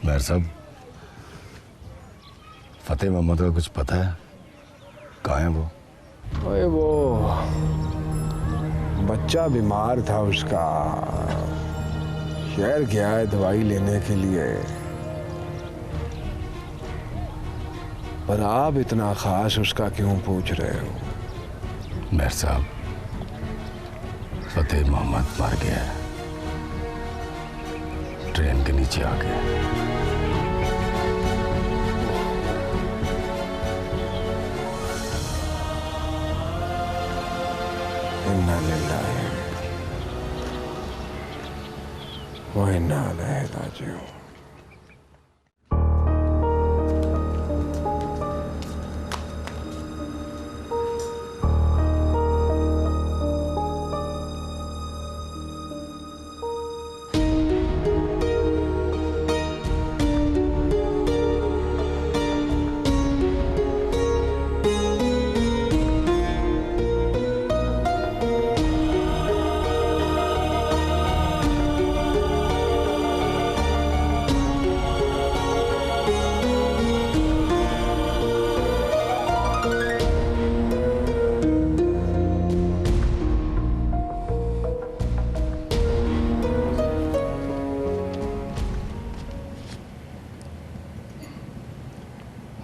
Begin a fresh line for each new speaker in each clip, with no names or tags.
मेहर साहब, फतेह मोहम्मद का कुछ पता है? कहाँ है वो?
ओए वो बच्चा बीमार था, उसका शहर गया है दवाई लेने के लिए। पर आप इतना खास उसका क्यों पूछ रहे हो?
मेहर साहब, फतेह मोहम्मद मर गया है, ट्रेन के नीचे आ गया।
इन्ना लिल्लाहि व इन्ना इलैहि राजिऊन।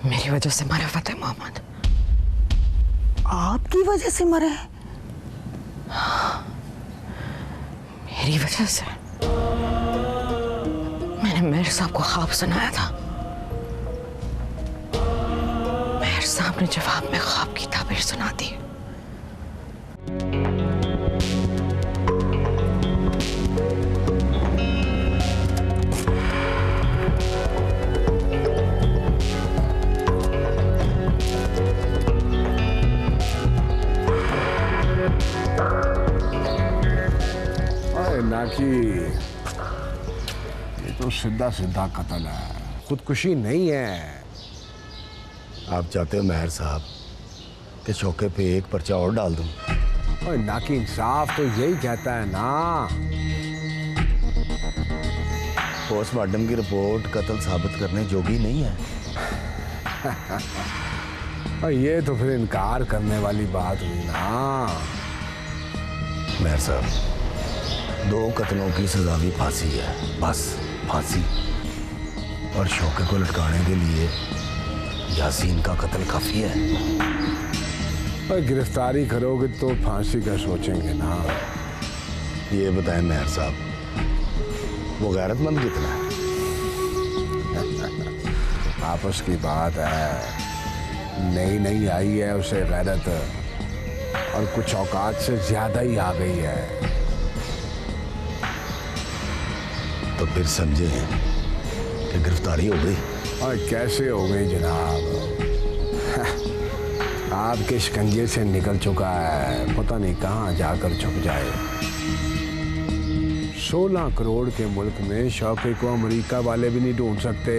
मेरी वजह से मरे फतेह मोहम्मद।
आपकी वजह से मरे?
मेरी वजह से। मैंने मेहर साहब को ख्वाब सुनाया था। मेहर साहब ने जवाब में ख्वाब की ताबीर सुना दी।
नाकी, ये तो सीधा सीधा कत्ल है, खुदकुशी नहीं है।
आप चाहते हो मेहर साहब कि चौके पे एक पर्चा और डाल दूं?
और नाकी, इंसाफ तो यही कहता है ना।
पोस्टमार्टम की रिपोर्ट कत्ल साबित करने जोगी नहीं है।
और ये तो फिर इनकार करने वाली बात हुई ना।
मेहर साहब, 2 कत्लों की सजा भी फांसी है, बस फांसी। और शौके को लटकाने के लिए यासीन का कत्ल काफी है।
और गिरफ्तारी करोगे तो फांसी का सोचेंगे ना।
ये बताएं मेहर साहब, वो गैरतमंद कितना है?
आपस की बात है, नई नई आई है उसे गैरत, और कुछ औकात से ज्यादा ही आ गई है।
तो फिर समझे कि गिरफ्तारी हो गई।
और कैसे हो गई जनाब? आपके शिकंजे से निकल चुका है, पता नहीं कहाँ जाकर छुप जाए। 16 करोड़ के मुल्क में शौके को अमेरिका वाले भी नहीं ढूंढ सकते।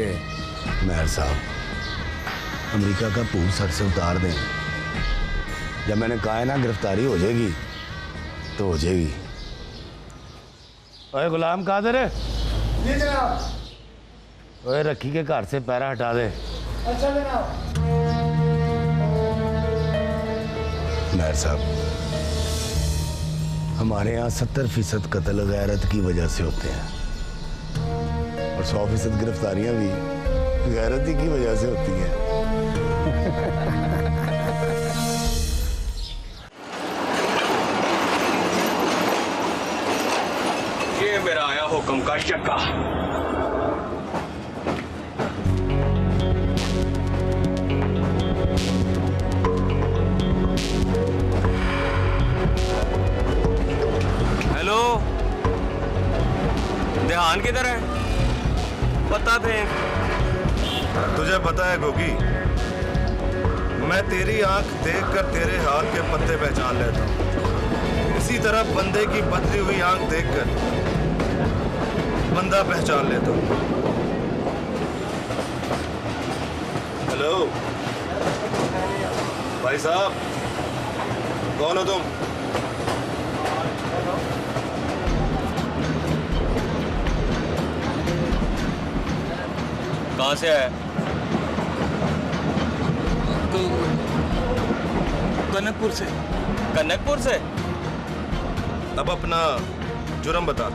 मेहर साहब, अमेरिका का पूर सर से उतार दें। जब मैंने कहा है ना गिरफ्तारी हो जाएगी तो हो जाएगी। ओए गुलाम कादर,
जी जनाब।
ओए रखी के घर से पैरा हटा दे।
अच्छा जनाब।
मेहर साहब, हमारे यहाँ 70% कत्ल गैरत की वजह से होते हैं, और 100% गिरफ्तारियां भी गैरत ही की वजह से होती हैं।
ये मेरा आया हुक्म का चक्का। हेलो, ध्यान किधर है? पता फेंक।
तुझे पता है गोगी, मैं तेरी आंख देखकर तेरे हाथ के पत्ते पहचान लेता हूँ। इसी तरह बंदे की बदली हुई आंख देखकर बंदा पहचान लेता हूँ। हेलो भाई साहब, कौन हो तुम?
कहाँ से आया?
कनकपुर से।
कनकपुर से?
अब अपना जुर्म बता।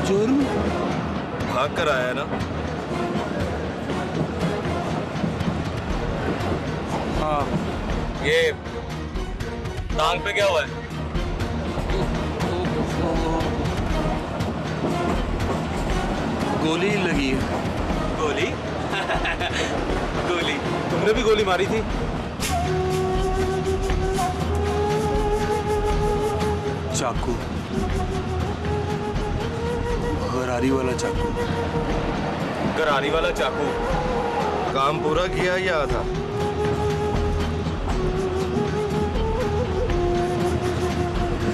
जुर्म?
भाग कर आया है ना?
हाँ।
ये टांग पे क्या हुआ है?
गोली लगी है।
गोली? गोली?
तुमने भी गोली मारी थी? चाकू, गरारी वाला चाकू।
गरारी वाला चाकू?
काम पूरा किया या आधा?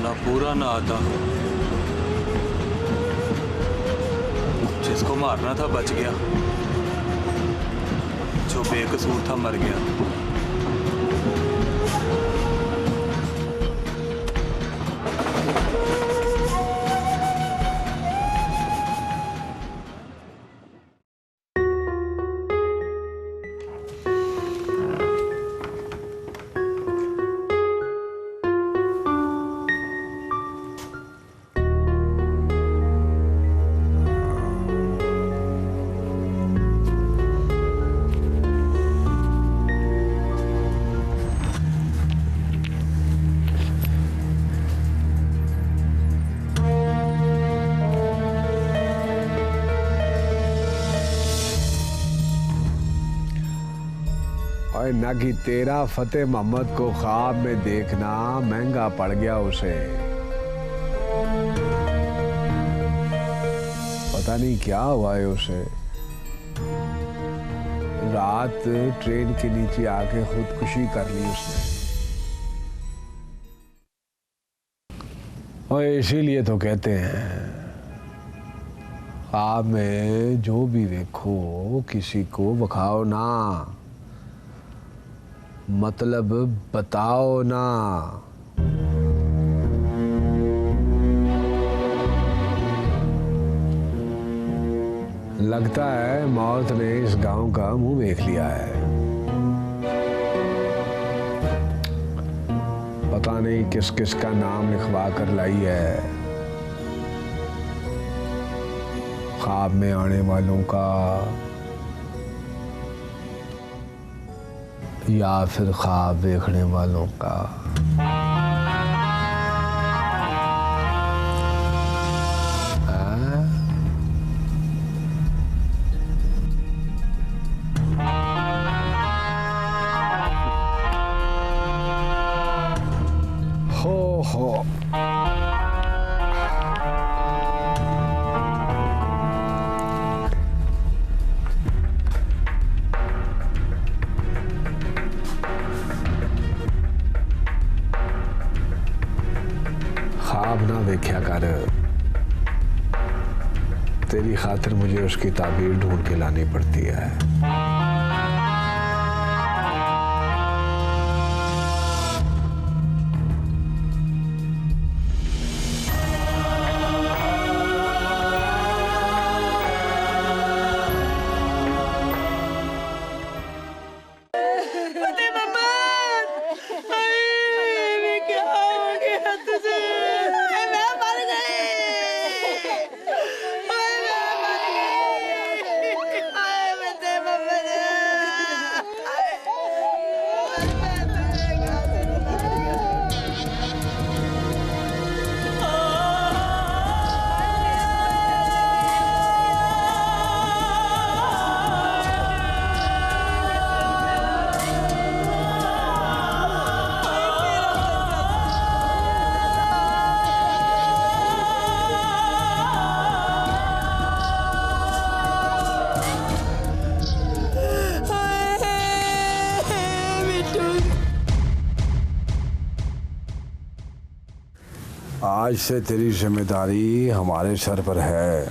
ना पूरा ना आधा। जिसको मारना था बच गया, जो बेकसूर था मर गया।
और ना कि तेरा फतेह मोहम्मद को ख्वाब में देखना महंगा पड़ गया उसे। पता नहीं क्या हुआ है उसे। रात ट्रेन के नीचे आके खुदकुशी कर ली उसने। और इसीलिए तो कहते हैं ख्वाब में जो भी देखो किसी को बखाओ ना, मतलब बताओ ना। लगता है मौत ने इस गांव का मुंह देख लिया है। पता नहीं किस किस का नाम लिखवा कर लाई है। ख्वाब में आने वालों का या फिर ख्वाब देखने वालों का। हो ख्वाब ना देखा कर। तेरी खातिर मुझे उसकी ताबीर ढूंढ के लानी पड़ती है। आज से तेरी जिम्मेदारी हमारे सर पर है।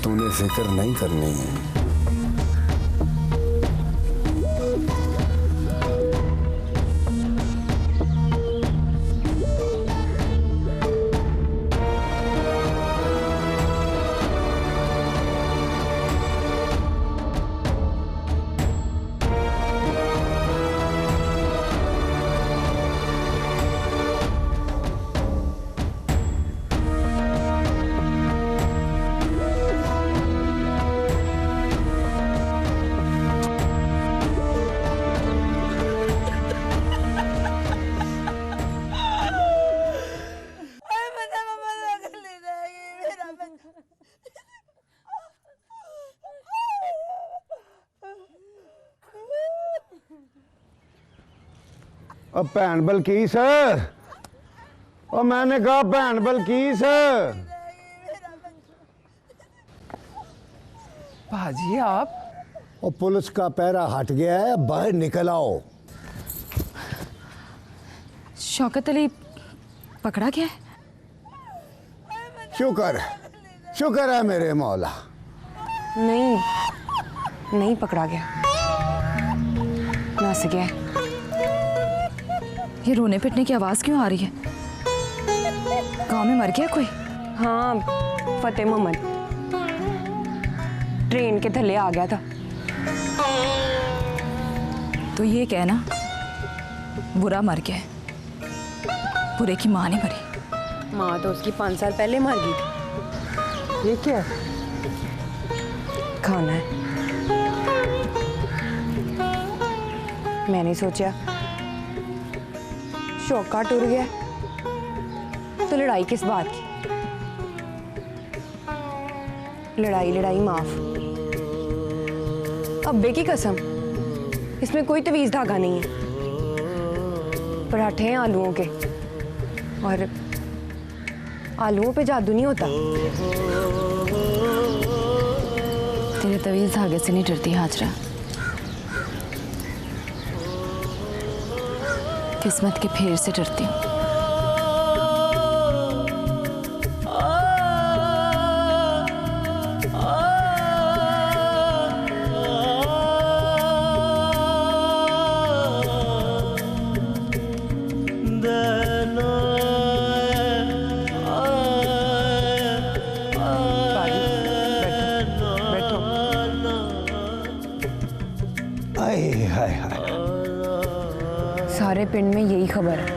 तूने फिक्र नहीं करनी है। अब भैन बलकीस, और मैंने कहा भैन बलकीस।
भाजी आप
और पुलिस का पहरा हट गया है, बाहर निकल आओ।
शौकत अली पकड़ा गया है?
शुक्र शुक्र है मेरे मौला।
नहीं, नहीं पकड़ा गया, नास गया है।
ये रोने पिटने की आवाज क्यों आ रही है? गांव में मर गया कोई?
हाँ, फतेह मोहम्मद ट्रेन के थल्ले आ गया था।
तो ये कहना बुरा मर गया है, बुरे की माँ नहीं मरी।
माँ तो उसकी 5 साल पहले मर गई थी। ये क्या खाना है? मैंने सोचा शौका टूट गया तो लड़ाई किस बात की? लड़ाई लड़ाई माफ। अब्बे की कसम, इसमें कोई तवीज धागा नहीं है। पराठे हैं आलूओं के, और आलूओं पे जादू नहीं होता।
तेरे तवीज धागे से नहीं डरती हाजरा, किस्मत के फेर से डरती हूँ।
सारे पिंड में यही खबर है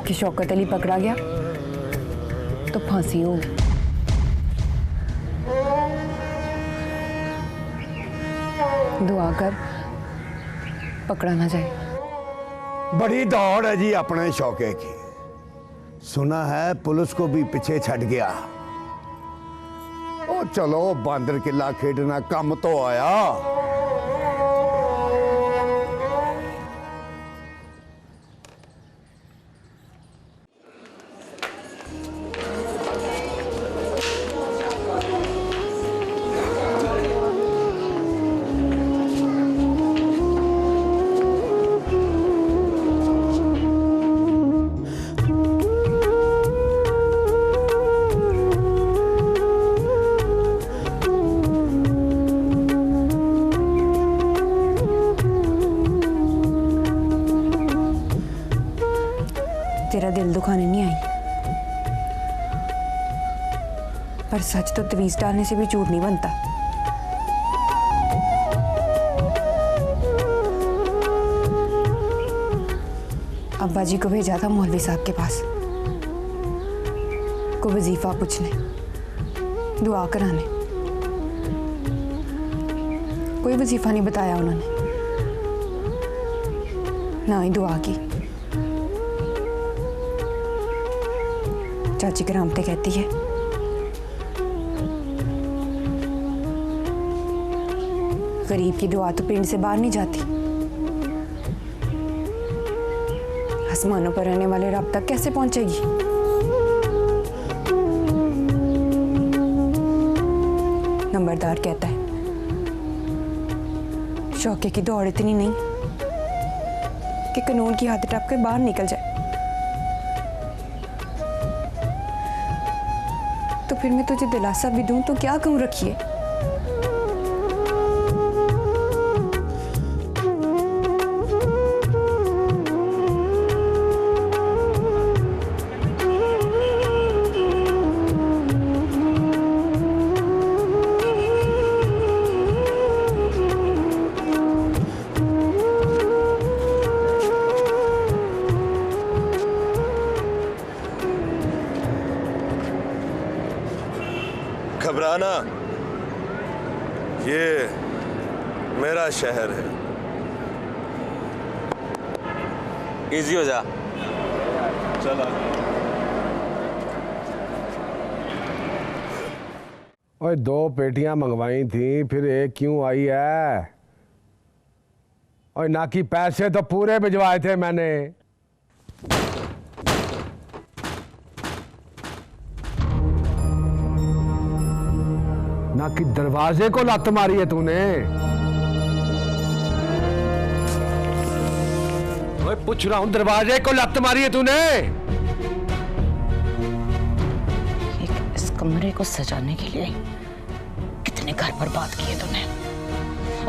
कि शौकत अली पकड़ा गया तो फांसी होगी। दुआ कर पकड़ा ना जाए।
बड़ी दौड़ है जी अपने शौके की। सुना है पुलिस को भी पीछे छट गया। ओ चलो बांदर किला खेडना कम तो आया।
तेरा दिल दुखाने नहीं आई, पर सच तो तवीज डालने से भी झूठ नहीं बनता। अब्बा जी को भेजा था मौलवी साहब के पास को वजीफा पूछने, दुआ कराने। कोई वजीफा नहीं बताया उन्होंने, ना ही दुआ की। चाची करामते कहती है गरीब की दुआ तो पिंड से बाहर नहीं जाती, आसमानों पर रहने वाले रब तक कैसे पहुंचेगी? नंबरदार कहता है शौके की दौड़ इतनी नहीं कि कानून की हद टप के बाहर निकल जाए। तो फिर मैं तुझे दिलासा भी दूं तो क्या कहूं रखिए?
घबराना, ये मेरा शहर है।
इजी हो जा।
चला
ओए 2 पेटियां मंगवाई थी, फिर एक क्यों आई है? और ना कि पैसे तो पूरे भिजवाए थे मैंने। ना कि दरवाजे को लत मारी है तूने। ओए पूछ रहा हूं, दरवाजे को लत मारी है तूने?
इस कमरे को सजाने के लिए कितने घर बर्बाद किए तूने,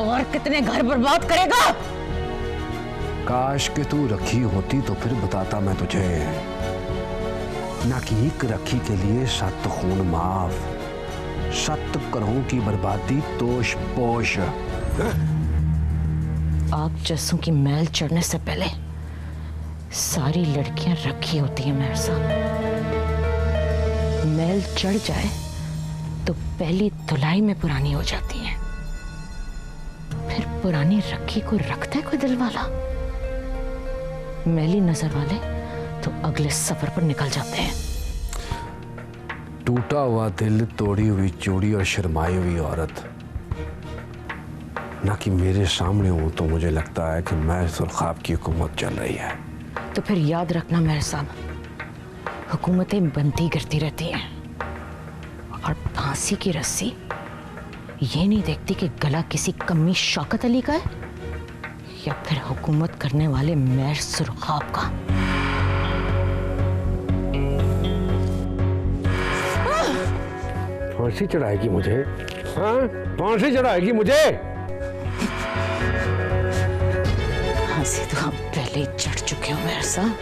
और कितने घर बर्बाद करेगा?
काश के तू रखी होती तो फिर बताता मैं तुझे। ना कि एक रखी के लिए 7 खून माफ, 7 करोड़ की बर्बादी तोश पोश।
आप जैसों की मैल चढ़ने से पहले सारी लड़कियां रखी होती हैं मेहर साहब। मैल चढ़ जाए तो पहली धुलाई में पुरानी हो जाती हैं। फिर पुरानी रखी को रखता है कोई दिल वाला? मैली नजर वाले तो अगले सफर पर निकल जाते हैं।
टूटा हुआ दिल, तोड़ी हुई चूड़ी और शर्माई हुई औरत। ना कि मेरे सामने हो तो मुझे लगता है कि मैं सुरखाब की हुकूमत चल रही है।
तो फिर याद रखना मेहर साहब, हुकूमतें बनती गिरती रहती हैं, और फांसी की रस्सी ये नहीं देखती कि गला किसी कमी शौकत अली का है या फिर हुकूमत करने वाले मेहर सुरखाब का।
फांसी चढ़ाएगी मुझे? हाँ, फांसी चढ़ाएगी मुझे?
फांसी तो आप पहले ही चढ़ चुके हो मेहर साहब,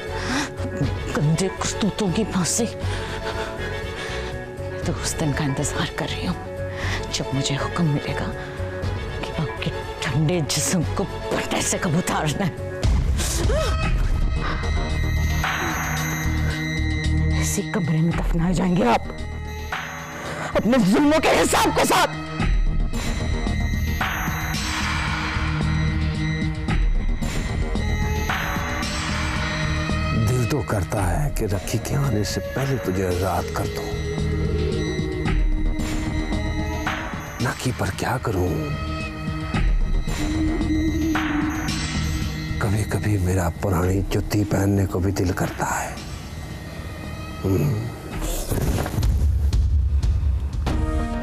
गंदे करतूतों की फांसी। तो उस दिन का इंतजार कर रही हूँ जब मुझे हुक्म मिलेगा कि आपके ठंडे जिस्म को पट्टे से कब उतारना है। इसी कमरे में दफनाए जाएंगे आप अपने जुल्मों के हिसाब के साथ।
दिल तो करता है कि रखी के आने से पहले तुझे आजाद कर दूं, ना कि पर क्या करूं, कभी कभी मेरा पुरानी जुत्ती पहनने को भी दिल करता है।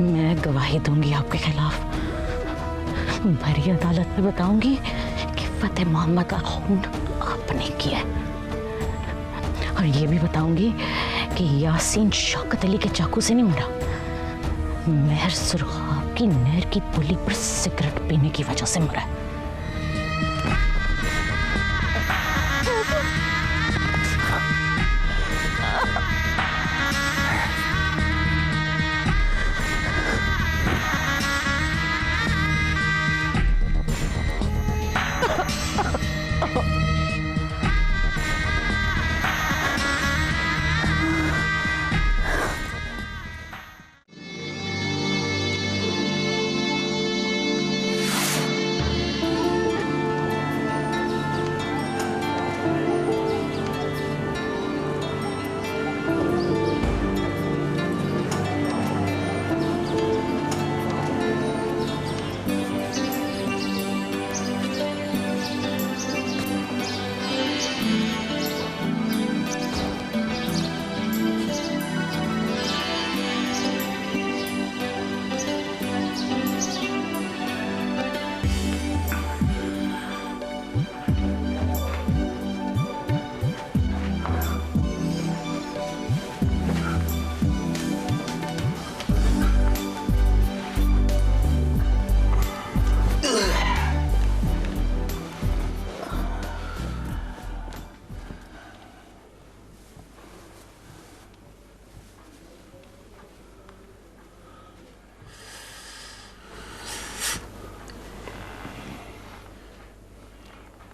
मैं गवाही दूंगी आपके खिलाफ, भरी अदालत में बताऊंगी कि फतेह मोहम्मद का खून आपने किया है, और ये भी बताऊंगी कि यासीन शौकत अली के चाकू से नहीं मरा, मेहर सुरखाब की नहर की पुली पर सिगरेट पीने की वजह से मरा।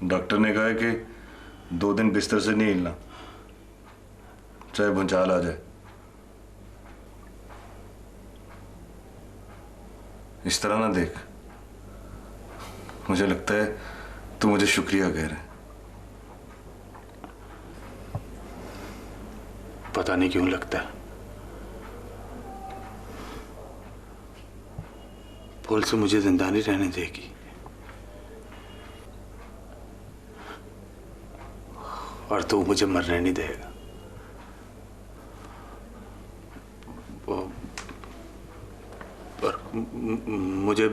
डॉक्टर ने कहा है कि 2 दिन बिस्तर से नहीं हिलना, चाहे भूचाल आ जाए। इस तरह ना देख, मुझे लगता है तू मुझे शुक्रिया कह रहा है।
पता नहीं क्यों लगता है। पुलिस मुझे जिंदा नहीं रहने देगी और तू मुझे मरने नहीं देगा। पर मुझे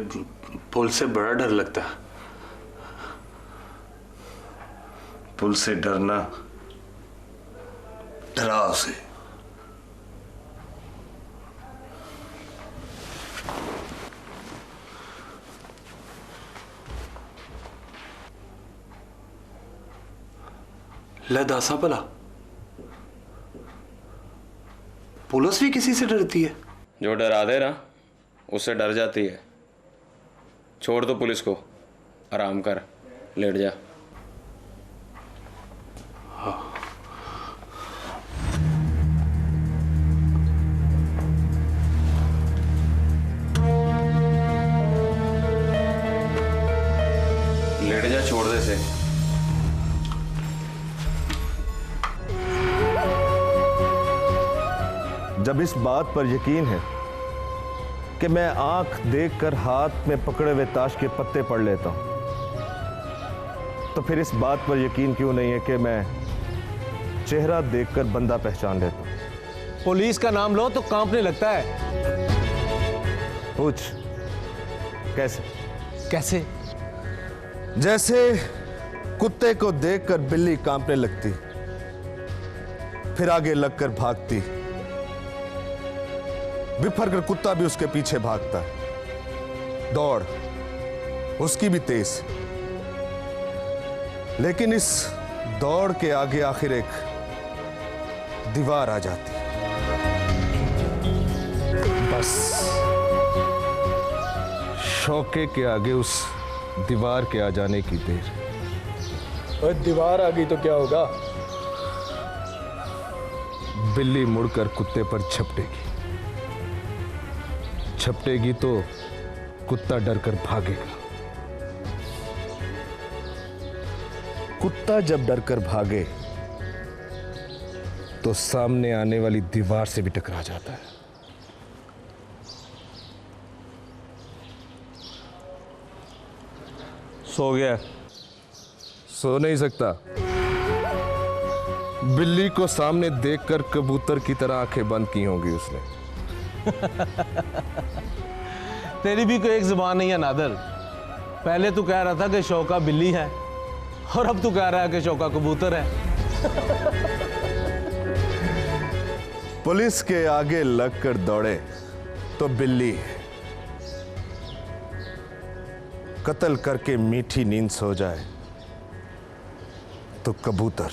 पुलिस से बड़ा डर लगता है।
पुलिस से डरना?
डरा उसे।
ले दासा भला, पुलिस भी किसी से डरती है?
जो डरा दे ना उससे डर जाती है। छोड़ दो पुलिस को, आराम कर, लेट जा। लेट जा, छोड़ दे से।
जब इस बात पर यकीन है कि मैं आंख देखकर हाथ में पकड़े हुए ताश के पत्ते पढ़ लेता हूं, तो फिर इस बात पर यकीन क्यों नहीं है कि मैं चेहरा देखकर बंदा पहचान लेता हूं?
पुलिस का नाम लो तो कांपने लगता है।
पूछ, कैसे?
कैसे?
जैसे कुत्ते को देखकर बिल्ली कांपने लगती, फिर आगे लगकर भागती, बिफर कर कुत्ता भी उसके पीछे भागता है। दौड़ उसकी भी तेज, लेकिन इस दौड़ के आगे आखिर एक दीवार आ जाती है। बस शौके के आगे उस दीवार के आ जाने की देर।
और दीवार आ गई तो क्या होगा?
बिल्ली मुड़कर कुत्ते पर झपटेगी, झपटेगी तो कुत्ता डरकर भागेगा। कुत्ता जब डरकर भागे तो सामने आने वाली दीवार से भी टकरा जाता है।
सो गया?
सो नहीं सकता। बिल्ली को सामने देखकर कबूतर की तरह आंखें बंद की होंगी उसने।
तेरी भी कोई एक जुबान नहीं है नादर। पहले तू कह रहा था कि शौका बिल्ली है और अब तू कह रहा है कि शौका कबूतर है।
पुलिस के आगे लगकर दौड़े तो बिल्ली है, कत्ल करके मीठी नींद सो जाए तो कबूतर।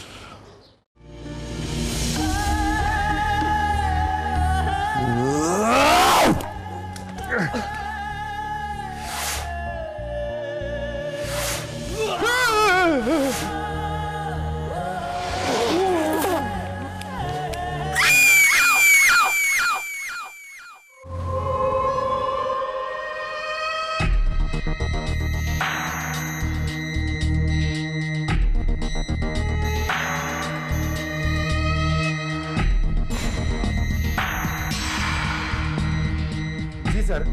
जी सर,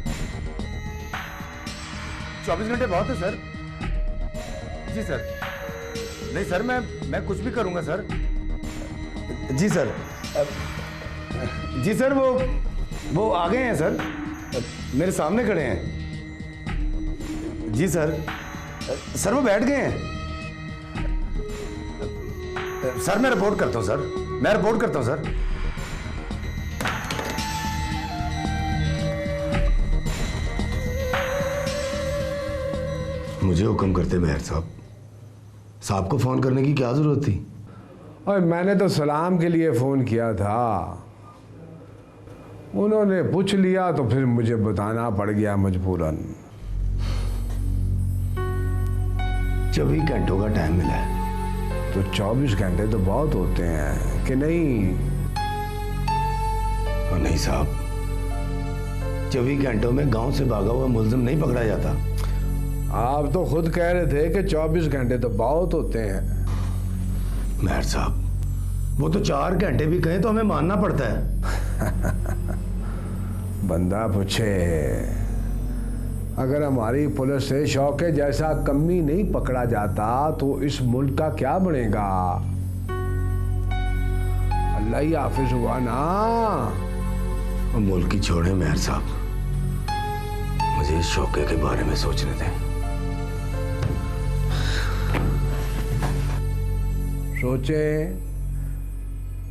24 घंटे बहुत है सर। जी सर। नहीं सर, मैं कुछ भी करूंगा सर। जी सर। जी सर, वो आ गए हैं सर, मेरे सामने खड़े हैं। जी सर। सर वो बैठ गए हैं। सर मैं रिपोर्ट करता हूं सर, मैं रिपोर्ट करता हूं सर।
मुझे हुक्म करते मेहर साहब, साहब को फोन करने की क्या जरूरत थी?
और मैंने तो सलाम के लिए फोन किया था, उन्होंने पूछ लिया तो फिर मुझे बताना पड़ गया मजबूरन।
24 घंटों का टाइम मिला है।
तो 24 घंटे तो बहुत होते हैं कि नहीं?
और नहीं साहब, 24 घंटों में गांव से भागा हुआ मुलजिम नहीं पकड़ा जाता।
आप तो खुद कह रहे थे कि 24 घंटे तो बहुत होते हैं।
मेहर साहब, वो तो 4 घंटे भी कहें तो हमें मानना पड़ता है।
बंदा पूछे अगर हमारी पुलिस से शौके जैसा कमी नहीं पकड़ा जाता तो इस मुल्क का क्या बनेगा? अल्लाह ही हाफिज हुआ ना।
मुल्क की छोड़े मेहर साहब, मुझे इस शौके के बारे में सोचने दें।
सोचे,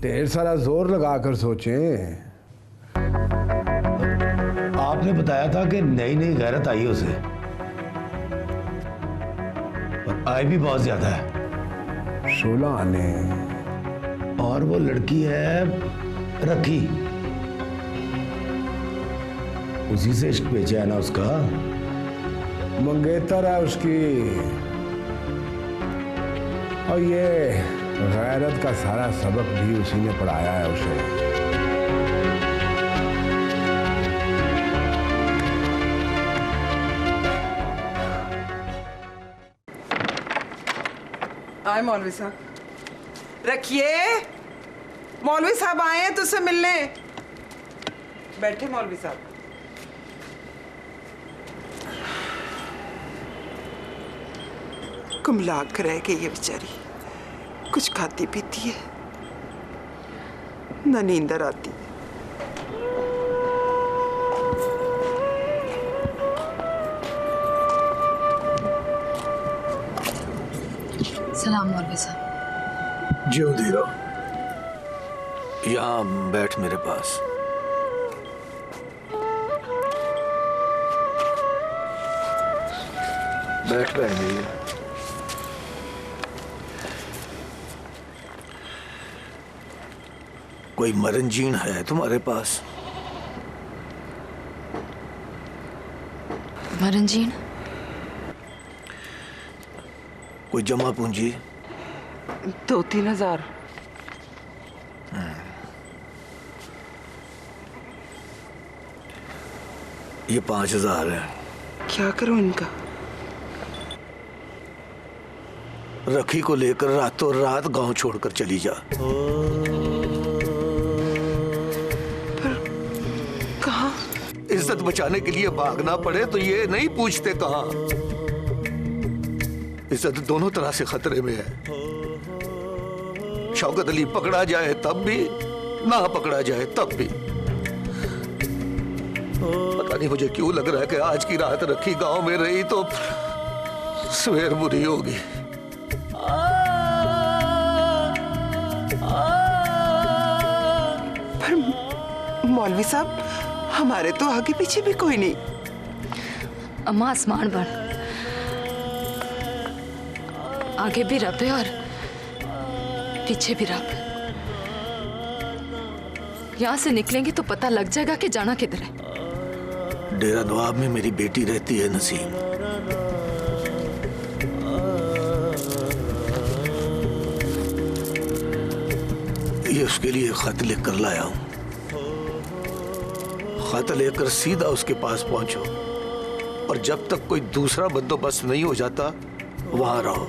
ढेर सारा जोर लगाकर सोचें।
आपने बताया था कि नई नई गैरत आई उसे, और आए भी बहुत ज्यादा है।
16 आने।
और वो लड़की है रखी, उसी से इश्क बेचा है ना उसका।
मंगेतर है उसकी, और ये गैरत का सारा सबक भी उसी ने पढ़ाया है उसे।
आए मौलवी साहब, रखिए। मौलवी साहब आए हैं तुझसे मिलने। बैठे मौलवी साहब। कुमला कर रह गई ये बेचारी, कुछ खाती पीती है न नींदर आती।
सलाम मौलवी साहब।
जिंदी रहो। यहाँ बैठ मेरे पास। बैठ मेरी। कोई मरंजीन है तुम्हारे पास?
मरंजीन?
कोई जमा पूंजी?
2-3 हजार।
ये 5,000 है।
क्या करूं इनका?
रखी को लेकर रातों रात गांव छोड़कर चली जा।
पर कहाँ?
इज्जत बचाने के लिए भागना पड़े तो ये नहीं पूछते कहाँ। इज्जत दोनों तरह से खतरे में है। शौकत अली पकड़ा जाए तब भी, ना पकड़ा जाए तब भी। पता नहीं मुझे क्यों लग रहा है कि आज की रात रखी गांव में रही तो सवेर बुरी होगी।
पर मौलवी साहब, हमारे तो आगे पीछे भी कोई नहीं।
अम्मा आसमान पर आगे भी रब है और पीछे भी रब। यहाँ से निकलेंगे तो पता लग जाएगा कि जाना किधर है।
डेरा नवाब में मेरी बेटी रहती है नसीम। ये उसके लिए खत लेकर लाया हूं। खत लेकर सीधा उसके पास पहुंचो और जब तक कोई दूसरा बंदोबस्त नहीं हो जाता वहां रहो।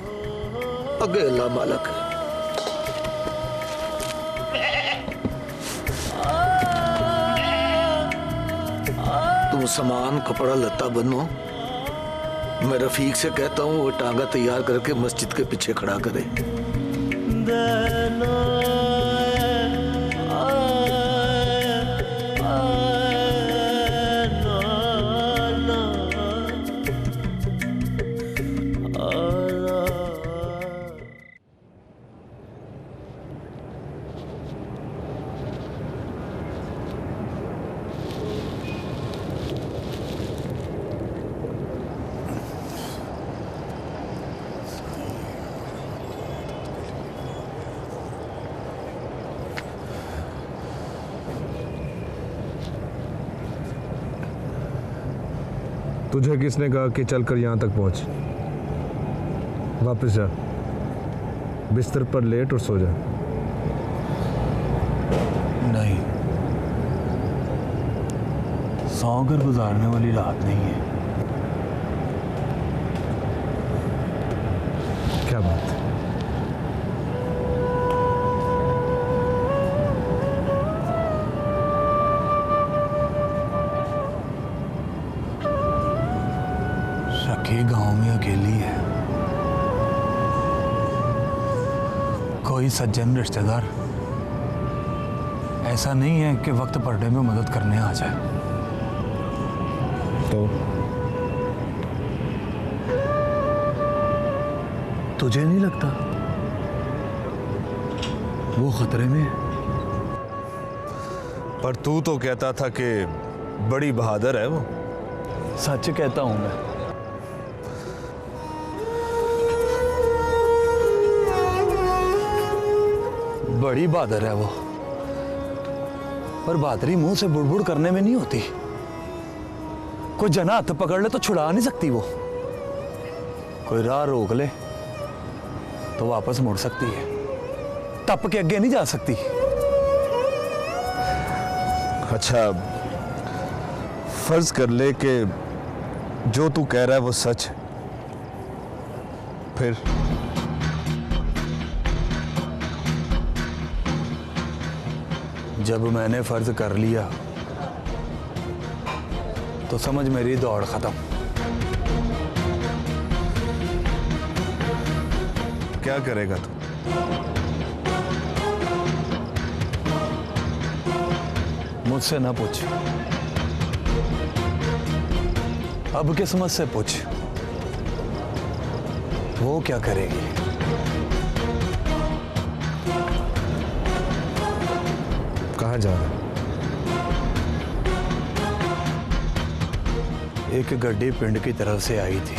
अगे अल्लाह मालक है। तुम सामान कपड़ा लत्ता बनो। मैं रफीक से कहता हूँ वो टांगा तैयार करके मस्जिद के पीछे खड़ा करे।
तुझे किसने कहा कि चलकर यहाँ तक पहुँच? वापस जा, बिस्तर पर लेट और सो जा।
नहीं, सौकर गुजारने वाली रात नहीं है।
क्या बात?
लड़की गांव में अकेली है, कोई सज्जन रिश्तेदार ऐसा नहीं है कि वक्त पड़ने में मदद करने आ जाए।
तो
तुझे नहीं लगता वो खतरे में है?
पर तू तो कहता था कि बड़ी बहादुर है वो।
सच कहता हूं मैं। बड़ी बहादुर है वो, पर बहादुरी मुंह से बुड़बुड़ करने में नहीं होती। कोई जना हाथ पकड़ ले तो छुड़ा नहीं सकती वो। कोई राह रोक ले तो वापस मुड़ सकती है, टप के आगे नहीं जा सकती।
अच्छा, फर्ज कर ले कि जो तू कह रहा है वो सच है, फिर
जब मैंने फर्ज कर लिया तो समझ मेरी दौड़ खत्म।
क्या करेगा तू?
मुझसे ना पूछ, अब किस्मत से पूछ, वो क्या करेगी।
कहाँ जा रहा है?
एक गड्डी पिंड की तरफ से आई थी।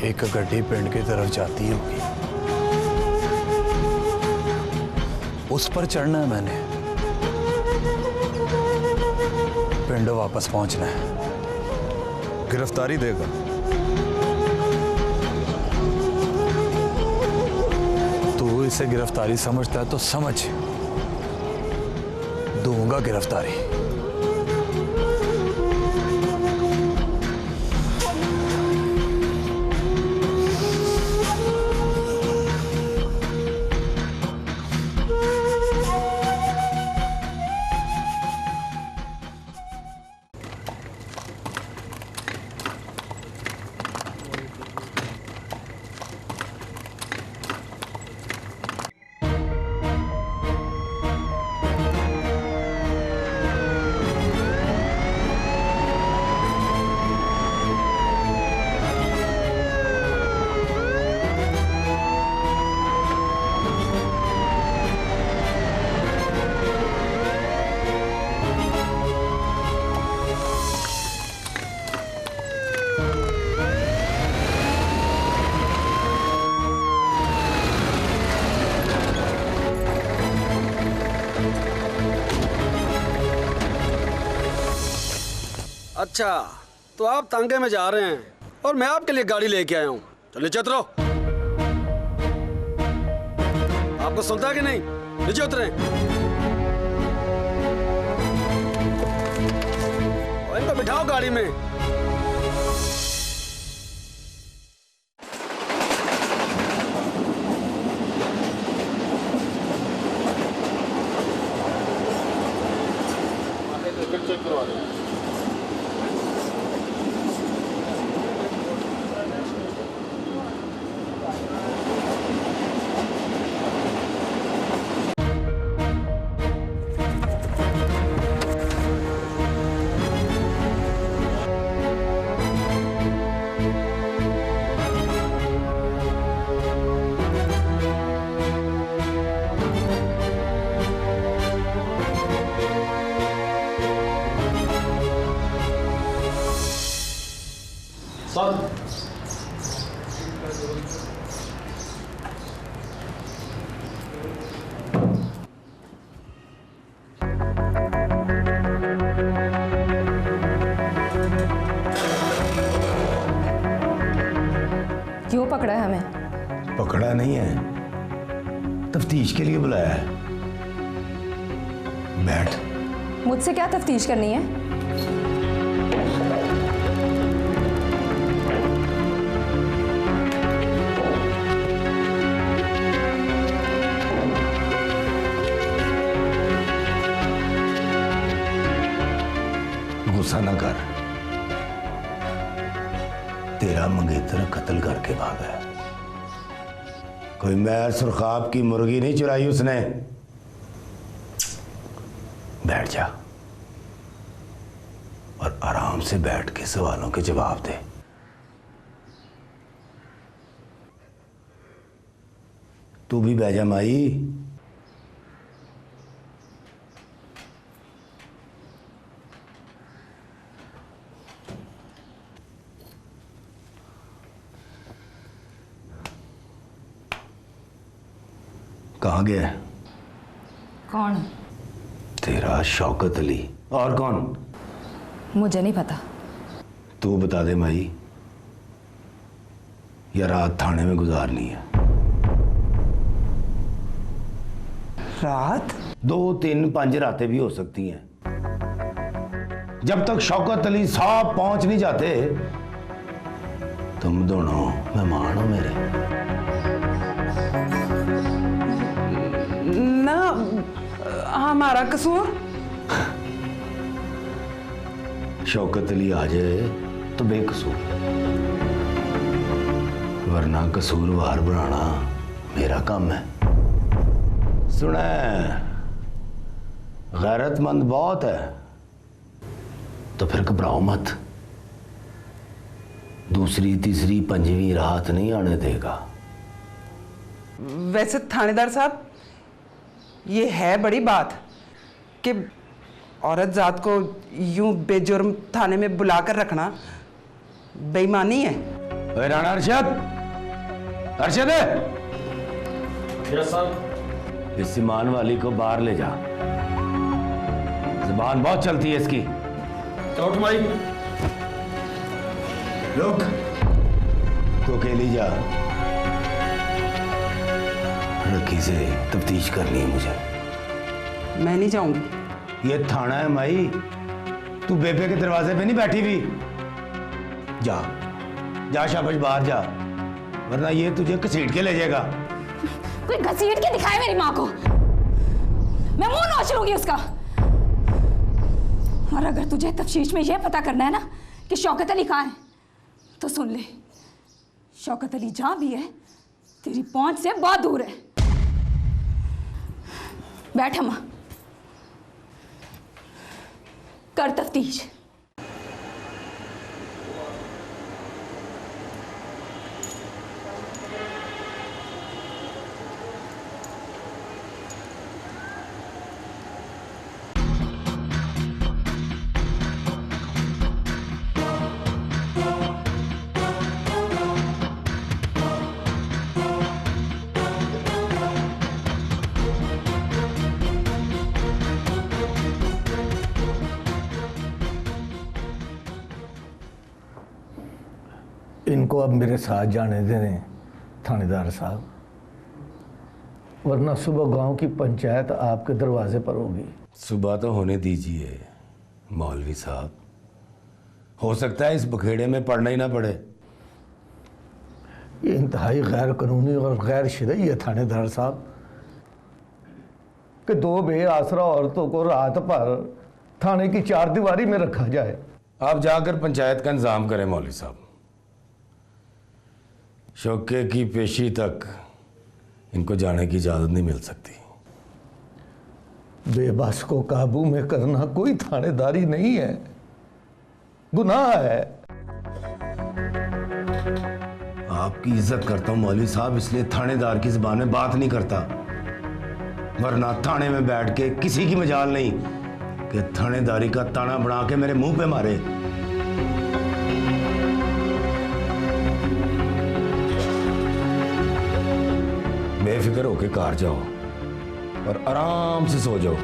एक गड्डी पिंड की तरफ जाती होगी, उस पर चढ़ना है मैंने, पिंड वापस पहुंचना है।
गिरफ्तारी देगा?
तू इसे गिरफ्तारी समझता है तो समझ, दूंगा गिरफ्तारी।
अच्छा, तो आप तांगे में जा रहे हैं और मैं आपके लिए गाड़ी लेके आया हूँ। तो नीचे उतरो। आपको सुनता है कि नहीं? नीचे उतरे। और इनको बिठाओ गाड़ी में।
चेक करवा दो।
क्यों पकड़ा है हमें?
पकड़ा नहीं है, तफ्तीश के लिए बुलाया है। बैठ।
मुझसे क्या तफ्तीश करनी है?
गुस्सा ना कर। तेरा मंगेतर कत्ल करके भागा है। कोई मैर सुरखाब की मुर्गी नहीं चुराई उसने। बैठ जा और आराम से बैठ के सवालों के जवाब दे। तू भी बैठ जा माई। कहाँ गया है?
कौन?
तेरा शौकत अली। और कौन?
मुझे नहीं पता।
तू बता दे माई, या रात थाने में गुजारनी है?
रात?
2, 3, 5 रातें भी हो सकती हैं। जब तक शौकत अली साहब पहुंच नहीं जाते, तुम दोनों मेहमान हो मेरे।
ना हमारा कसूर?
शौकत अली आ जाए तो बेकसूर, वरना कसूरवार बनाना मेरा काम है। सुना है गैरतमंद बहुत है, तो फिर घबराओ मत। दूसरी, तीसरी, 5वीं रात नहीं आने देगा।
वैसे थानेदार साहब, ये है बड़ी बात कि औरत जात को यूं बेजुर्म थाने में बुलाकर रखना बेईमानी है।
ओए राणा अरशद, अरशद है?
यस साहब।
इस ईमान वाली को बाहर ले जा, जुबान बहुत चलती है इसकी।
चौथ माई।
रुक, तो अकेली जा। रखी से तफ्तीश करनी है मुझे।
मैं नहीं जाऊंगी।
ये थाना है माई, तू बेबे के दरवाजे पे नहीं बैठी हुई। जा जा, शाबाश, बाहर जा, वरना ये तुझे घसीट के ले जाएगा।
कोई घसीट के दिखाए मेरी माँ को, मैं मुंह नोच लूंगी उसका। और अगर तुझे तफ्तीश में यह पता करना है ना कि शौकत अली कहाँ है, तो सुन ले, शौकत अली जहां भी है तेरी पहुंच से बहुत दूर है। बैठ अम्मा, कर तफ्तीश।
इनको अब मेरे साथ जाने देने थानेदार साहब, वरना सुबह गांव की पंचायत आपके दरवाजे पर होगी।
सुबह तो होने दीजिए मौलवी साहब, हो सकता है इस बखेड़े में पड़ना ही ना पड़े।
ये इंतहाई गैर कानूनी और गैर शरई है थानेदार साहब कि 2 बेआसरा औरतों को रात भर थाने की 4 दीवारी में रखा जाए।
आप जाकर पंचायत का इंतजाम करें मौलवी साहब। शौके की पेशी तक इनको जाने की इजाजत नहीं मिल सकती।
बेबस को काबू में करना कोई थानेदारी नहीं है, गुनाह है।
आपकी इज्जत करता हूं मौलवी साहब, इसलिए थानेदार की जुबान में बात नहीं करता, वरना थाने में बैठ के किसी की मजाल नहीं कि थानेदारी का ताना बना के मेरे मुंह पे मारे। बेफिक्र होके कार जाओ और आराम से सो जाओ।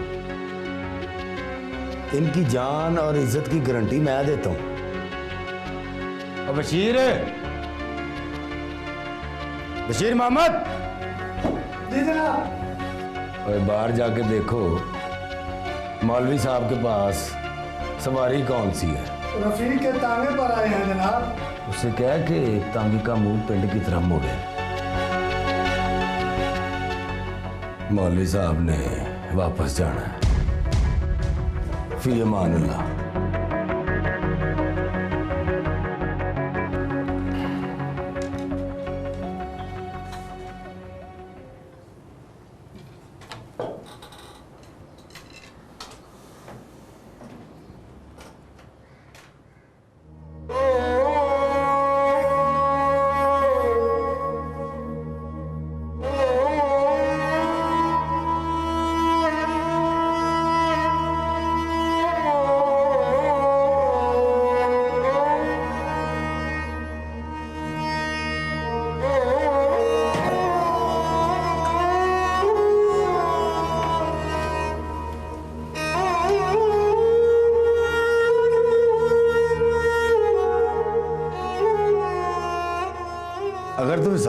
इनकी जान और इज्जत की गारंटी मैं देता हूं। अब बशीर, बशीर मोहम्मद,
जी जनाब।
और बाहर जाके देखो मौलवी साहब के पास सवारी कौन सी है।
रफीक के तांगे पर आए हैं जनाब।
उससे कह के तांगी का मुंह पिंड की तरफ मोड़े। मौलवी साहब ने वापस जाना है। फी अमान अल्लाह।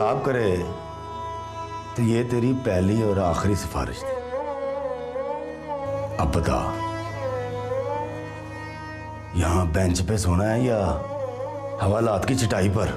इंसाफ करे तो ये तेरी पहली और आखिरी सिफारिश थी। अब बता, यहां बेंच पे सोना है या हवालात की चटाई पर?